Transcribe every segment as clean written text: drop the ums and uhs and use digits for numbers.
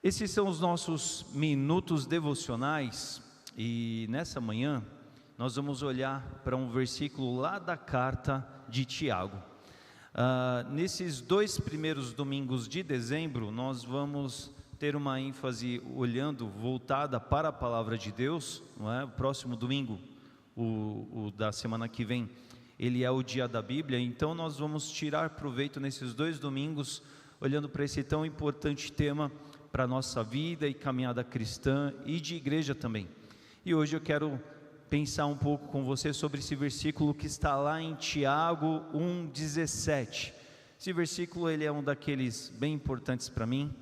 Esses são os nossos minutos devocionais e nessa manhã nós vamos olhar para um versículo lá da carta de Tiago. Nesses 2 primeiros domingos de dezembro nós vamos ter uma ênfase voltada para a palavra de Deus, não é? O próximo domingo, o da semana que vem, ele é o dia da Bíblia, então nós vamos tirar proveito nesses 2 domingos olhando para esse tão importante tema para a nossa vida e caminhada cristã e de igreja também. E hoje eu quero pensar um pouco com você sobre esse versículo que está lá em Tiago 1,17. Esse versículo ele é um daqueles bem importantes para mim,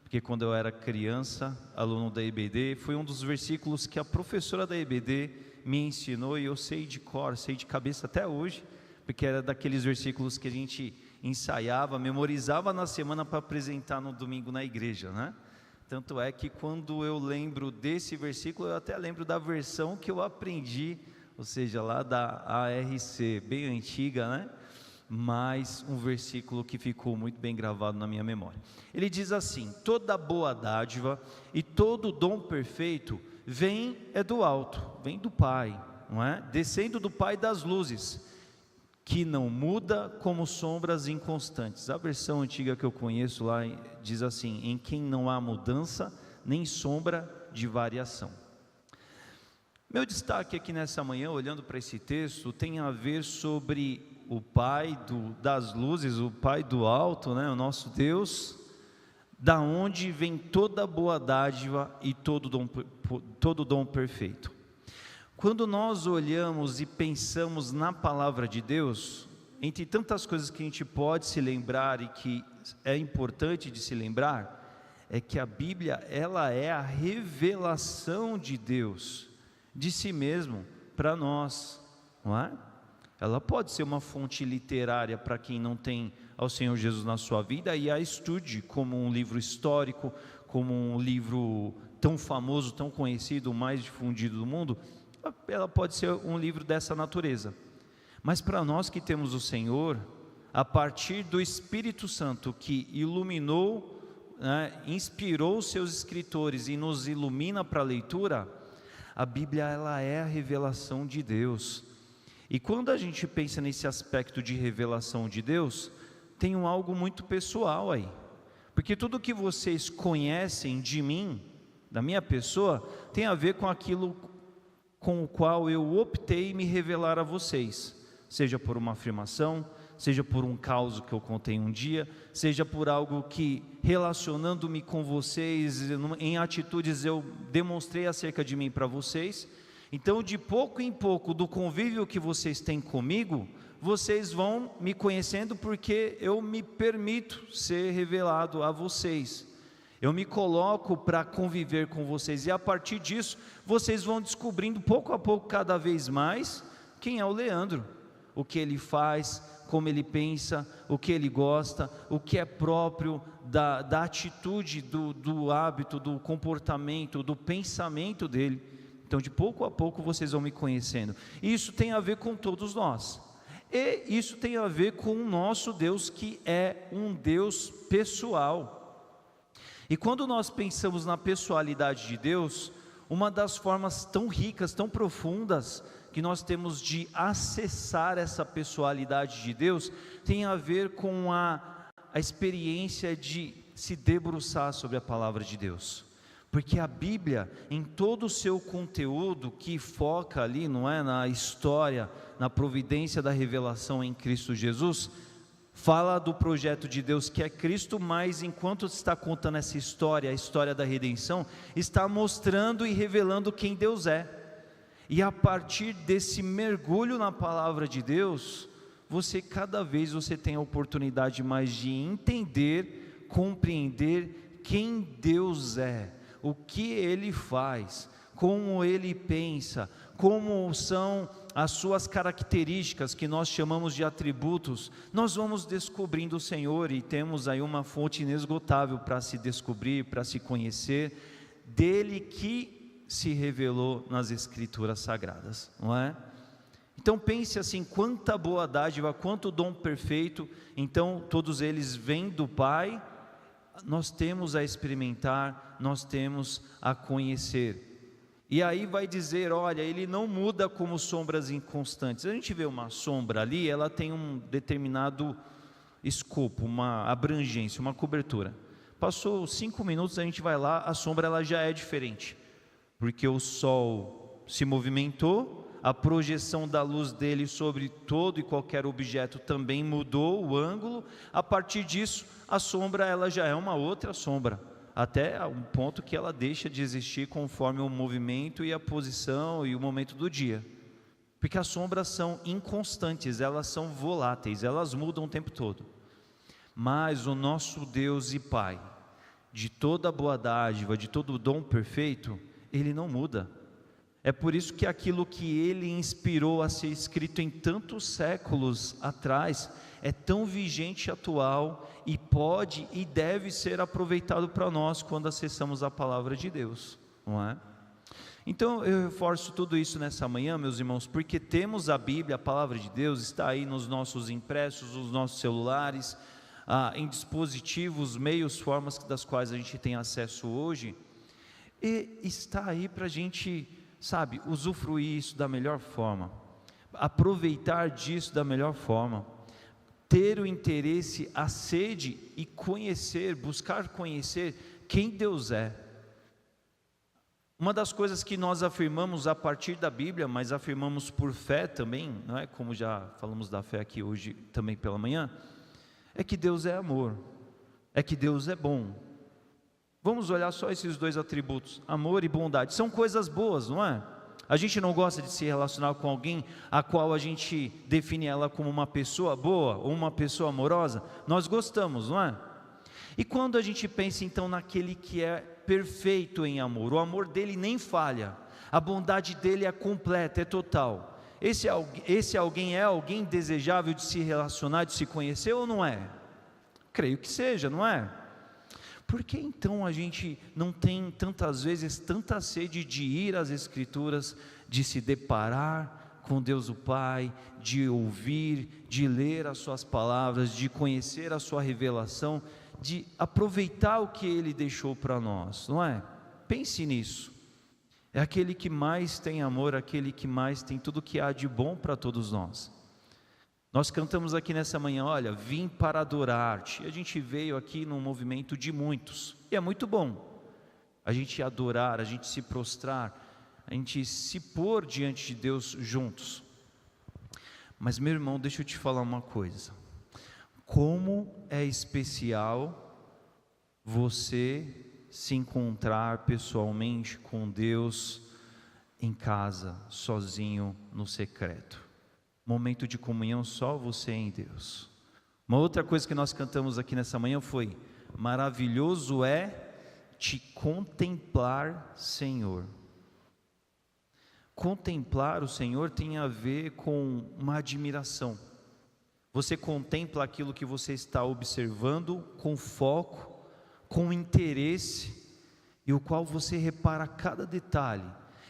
porque quando eu era criança, aluno da EBD, foi um dos versículos que a professora da EBD me ensinou e eu sei de cor, sei de cabeça até hoje, porque era daqueles versículos que a gente ensaiava, memorizava na semana para apresentar no domingo na igreja, né? Tanto é que quando eu lembro desse versículo, eu até lembro da versão que eu aprendi, ou seja, lá da ARC, bem antiga, né? Mas um versículo que ficou muito bem gravado na minha memória. Ele diz assim: toda boa dádiva e todo dom perfeito vem do alto, vem do Pai, não é? Descendo do Pai das luzes, que não muda como sombras inconstantes. A versão antiga que eu conheço lá diz assim: em quem não há mudança, nem sombra de variação. Meu destaque aqui nessa manhã, olhando para esse texto, tem a ver sobre o Pai das luzes, o Pai do alto, né? O nosso Deus, da onde vem toda boa dádiva e todo dom perfeito. Quando nós olhamos e pensamos na palavra de Deus, entre tantas coisas que a gente pode se lembrar e que é importante de se lembrar, é que a Bíblia, ela é a revelação de Deus, de si mesmo, para nós, não é? Ela pode ser uma fonte literária para quem não tem ao Senhor Jesus na sua vida e a estude como um livro histórico, como um livro tão famoso, tão conhecido, o mais difundido do mundo. Ela pode ser um livro dessa natureza, mas para nós que temos o Senhor, a partir do Espírito Santo que iluminou, né, inspirou os seus escritores e nos ilumina para a leitura, a Bíblia ela é a revelação de Deus. E quando a gente pensa nesse aspecto de revelação de Deus, tem algo muito pessoal aí, porque tudo que vocês conhecem de mim, da minha pessoa, tem a ver com aquilo com o qual eu optei me revelar a vocês, seja por uma afirmação, seja por um caso que eu contei um dia, seja por algo que, relacionando-me com vocês, em atitudes eu demonstrei acerca de mim para vocês. Então, de pouco em pouco, do convívio que vocês têm comigo, vocês vão me conhecendo, porque eu me permito ser revelado a vocês. Eu me coloco para conviver com vocês e a partir disso, vocês vão descobrindo pouco a pouco, cada vez mais, quem é o Leandro, o que ele faz, como ele pensa, o que ele gosta, o que é próprio da atitude, do hábito, do comportamento, do pensamento dele. Então, de pouco a pouco, vocês vão me conhecendo. E isso tem a ver com todos nós. E isso tem a ver com o nosso Deus, que é um Deus pessoal. E quando nós pensamos na pessoalidade de Deus, uma das formas tão ricas, tão profundas, que nós temos de acessar essa pessoalidade de Deus, tem a ver com a experiência de se debruçar sobre a palavra de Deus. Porque a Bíblia, em todo o seu conteúdo, que foca ali, não é, na história, na providência da revelação em Cristo Jesus, fala do projeto de Deus que é Cristo, mas enquanto está contando essa história, a história da redenção, está mostrando e revelando quem Deus é. E a partir desse mergulho na palavra de Deus, cada vez você tem a oportunidade mais de entender, compreender quem Deus é, o que Ele faz, como Ele pensa, como são as suas características, que nós chamamos de atributos. Nós vamos descobrindo o Senhor e temos aí uma fonte inesgotável para se descobrir, para se conhecer, dele que se revelou nas Escrituras Sagradas, não é? Então pense assim, quanta boa dádiva, quanto dom perfeito. Então todos eles vêm do Pai, nós temos a experimentar, nós temos a conhecer. E aí vai dizer, olha, ele não muda como sombras inconstantes. A gente vê uma sombra ali, ela tem um determinado escopo, uma abrangência, uma cobertura. Passou 5 minutos, a gente vai lá, a sombra ela já é diferente, porque o sol se movimentou, a projeção da luz dele sobre todo e qualquer objeto também mudou o ângulo. A partir disso, a sombra ela já é uma outra sombra, até um ponto que ela deixa de existir conforme o movimento e a posição e o momento do dia, porque as sombras são inconstantes, elas são voláteis, elas mudam o tempo todo. Mas o nosso Deus e Pai, de toda boa dádiva, de todo dom perfeito, Ele não muda. É por isso que aquilo que Ele inspirou a ser escrito em tantos séculos atrás é tão vigente e atual, e pode e deve ser aproveitado para nós quando acessamos a palavra de Deus, não é? Então eu reforço tudo isso nessa manhã, meus irmãos, porque temos a Bíblia, a palavra de Deus, está aí nos nossos impressos, nos nossos celulares, em dispositivos, meios, formas das quais a gente tem acesso hoje, e está aí para a gente, sabe, usufruir isso da melhor forma, aproveitar disso da melhor forma, ter o interesse, a sede e conhecer, buscar conhecer quem Deus é. Uma das coisas que nós afirmamos a partir da Bíblia, mas afirmamos por fé também, não é? Como já falamos da fé aqui hoje também pela manhã, é que Deus é amor, é que Deus é bom. Vamos olhar só esses dois atributos, amor e bondade, são coisas boas, não é? A gente não gosta de se relacionar com alguém a qual a gente define ela como uma pessoa boa ou uma pessoa amorosa? Nós gostamos, não é? E quando a gente pensa então naquele que é perfeito em amor, o amor dele nem falha, a bondade dele é completa, é total. Esse alguém é alguém desejável de se relacionar, de se conhecer ou não é? Creio que seja, não é? Por que então a gente não tem tantas vezes tanta sede de ir às Escrituras, de se deparar com Deus o Pai, de ouvir, de ler as suas palavras, de conhecer a sua revelação, de aproveitar o que Ele deixou para nós, não é? Pense nisso. É aquele que mais tem amor, aquele que mais tem tudo que há de bom para todos nós. Nós cantamos aqui nessa manhã, olha, vim para adorar-te. A gente veio aqui num movimento de muitos, e é muito bom a gente adorar, a gente se prostrar, a gente se pôr diante de Deus juntos. Mas meu irmão, deixa eu te falar uma coisa, como é especial você se encontrar pessoalmente com Deus em casa, sozinho, no secreto. Momento de comunhão só você em Deus. Uma outra coisa que nós cantamos aqui nessa manhã foi: maravilhoso é te contemplar, Senhor. Contemplar o Senhor tem a ver com uma admiração. Você contempla aquilo que você está observando com foco, com interesse, e o qual você repara cada detalhe,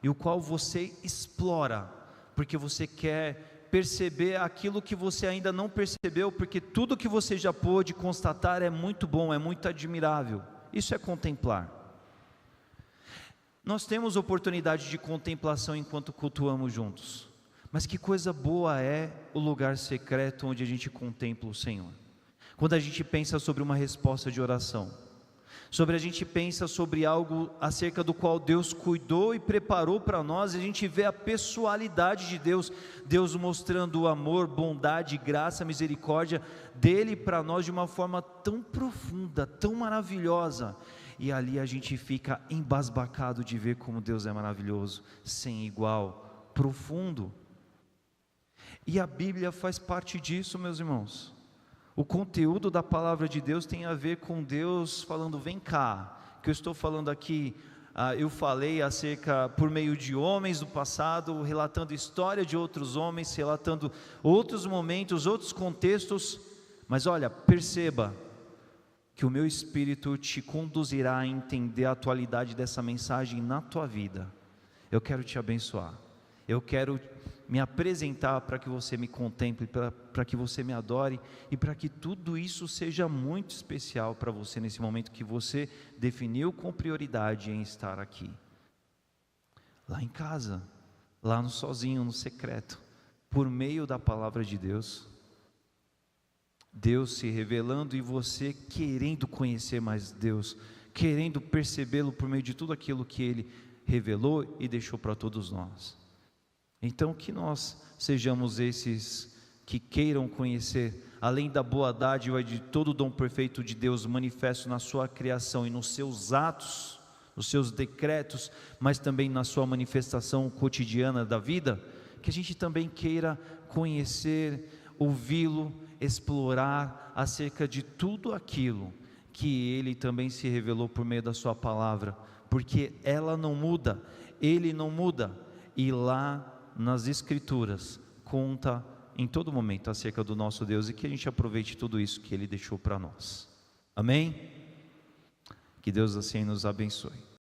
e o qual você explora, porque você quer perceber aquilo que você ainda não percebeu, porque tudo que você já pôde constatar é muito bom, é muito admirável. Isso é contemplar. Nós temos oportunidade de contemplação enquanto cultuamos juntos, mas que coisa boa é o lugar secreto onde a gente contempla o Senhor. Quando a gente pensa sobre uma resposta de oração, a gente pensa sobre algo acerca do qual Deus cuidou e preparou para nós, e a gente vê a pessoalidade de Deus, Deus mostrando o amor, bondade, graça, misericórdia dele para nós de uma forma tão profunda, tão maravilhosa, e ali a gente fica embasbacado de ver como Deus é maravilhoso, sem igual, profundo. E a Bíblia faz parte disso, meus irmãos. O conteúdo da palavra de Deus tem a ver com Deus falando: vem cá, que eu estou falando aqui, eu falei acerca, por meio de homens do passado, relatando história de outros homens, relatando outros momentos, outros contextos, mas olha, perceba que o meu Espírito te conduzirá a entender a atualidade dessa mensagem na tua vida. Eu quero te abençoar, Eu quero me apresentar para que você me contemple, para que você me adore e para que tudo isso seja muito especial para você nesse momento que você definiu com prioridade em estar aqui. Lá em casa, lá no sozinho, no secreto, por meio da palavra de Deus. Deus se revelando e você querendo conhecer mais Deus, querendo percebê-lo por meio de tudo aquilo que Ele revelou e deixou para todos nós. Então que nós sejamos esses que queiram conhecer, além da boa dádiva de todo o dom perfeito de Deus manifesto na sua criação e nos seus atos, nos seus decretos, mas também na sua manifestação cotidiana da vida, que a gente também queira conhecer, ouvi-lo, explorar acerca de tudo aquilo que Ele também se revelou por meio da sua palavra, porque ela não muda, Ele não muda, e lá nas Escrituras conta em todo momento acerca do nosso Deus, e que a gente aproveite tudo isso que Ele deixou para nós. Amém? Que Deus assim nos abençoe.